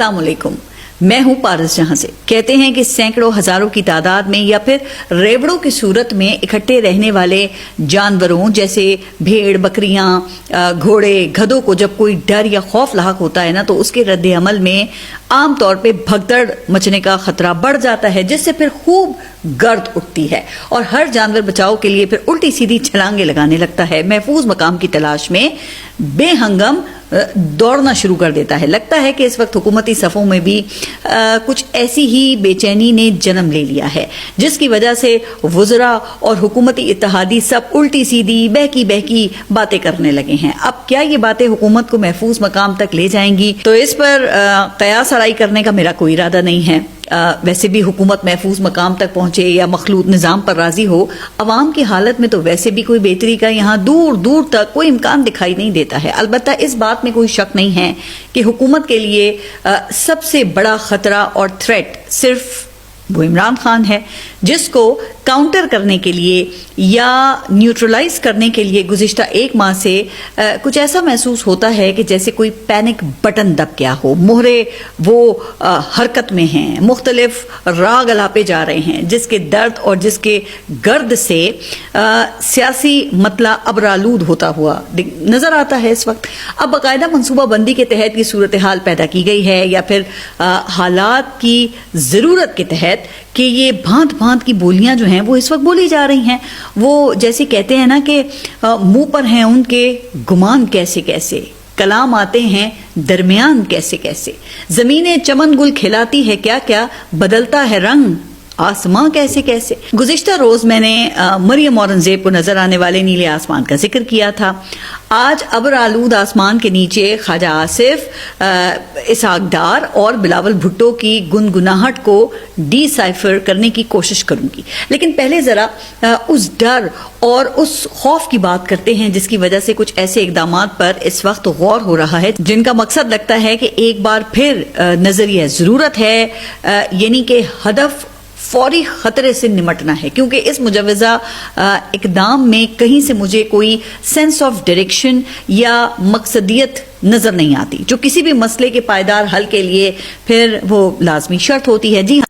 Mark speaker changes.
Speaker 1: السلام علیکم، میں ہوں پارس جہاں سے۔ کہتے ہیں کہ سینکڑوں ہزاروں کی تعداد میں یا پھر ریوڑوں کی صورت میں اکٹھے رہنے والے جانوروں جیسے بھیڑ، بکریاں، گھوڑے، گدھوں کو جب کوئی ڈر یا خوف لاحق ہوتا ہے نا تو اس کے رد عمل میں عام طور پہ بھگدڑ مچنے کا خطرہ بڑھ جاتا ہے، جس سے پھر خوب گرد اٹھتی ہے اور ہر جانور بچاؤ کے لیے پھر الٹی سیدھی چھلانگیں لگانے لگتا ہے، محفوظ مقام کی تلاش میں بے ہنگم دوڑنا شروع کر دیتا ہے۔ لگتا ہے کہ اس وقت حکومتی صفوں میں بھی کچھ ایسی ہی بے چینی نے جنم لے لیا ہے، جس کی وجہ سے وزراء اور حکومتی اتحادی سب الٹی سیدھی بہکی باتیں کرنے لگے ہیں۔ اب کیا یہ باتیں حکومت کو محفوظ مقام تک لے جائیں گی؟ تو اس پر قیاس آرائی کرنے کا میرا کوئی ارادہ نہیں ہے۔ ویسے بھی حکومت محفوظ مقام تک پہنچے یا مخلوط نظام پر راضی ہو، عوام کی حالت میں تو ویسے بھی کوئی بہتری کا یہاں دور دور تک کوئی امکان دکھائی نہیں دیتا ہے۔ البتہ اس بات میں کوئی شک نہیں ہے کہ حکومت کے لیے سب سے بڑا خطرہ اور تھریٹ صرف وہ عمران خان ہے، جس کو کاؤنٹر کرنے کے لیے یا نیوٹرلائز کرنے کے لیے گزشتہ ایک ماہ سے کچھ ایسا محسوس ہوتا ہے کہ جیسے کوئی پینک بٹن دب گیا ہو۔ مہرے وہ حرکت میں ہیں، مختلف راگ الاپے جا رہے ہیں، جس کے درد اور جس کے گرد سے سیاسی مطلع ابرآلود ہوتا ہوا نظر آتا ہے اس وقت۔ اب باقاعدہ منصوبہ بندی کے تحت یہ صورتحال پیدا کی گئی ہے یا پھر حالات کی ضرورت کے تحت کہ یہ بھانت بھانت کی بولیاں جو ہیں وہ اس وقت بولی جا رہی ہیں۔ وہ جیسے کہتے ہیں نا کہ منہ پر ہیں ان کے گمان کیسے کیسے، کلام آتے ہیں درمیان کیسے کیسے، زمینیں چمن گل کھلاتی ہے کیا کیا، بدلتا ہے رنگ آسماں کیسے کیسے۔ گزشتہ روز میں نے مریم اورنگزیب کو نظر آنے والے نیلے آسمان کا ذکر کیا تھا۔ آج ابر آلود آسمان کے نیچے خواجہ آصف، اسحاق ڈار اور بلاول بھٹو کی گنگناہٹ کو ڈی سائفر کرنے کی کوشش کروں گی، لیکن پہلے ذرا اس ڈر اور اس خوف کی بات کرتے ہیں جس کی وجہ سے کچھ ایسے اقدامات پر اس وقت غور ہو رہا ہے جن کا مقصد لگتا ہے کہ ایک بار پھر نظریہ ضرورت ہے، یعنی کہ ہدف فوری خطرے سے نمٹنا ہے، کیونکہ اس مجوزہ اقدام میں کہیں سے مجھے کوئی سینس آف ڈائریکشن یا مقصدیت نظر نہیں آتی، جو کسی بھی مسئلے کے پائیدار حل کے لیے پھر وہ لازمی شرط ہوتی ہے۔ جی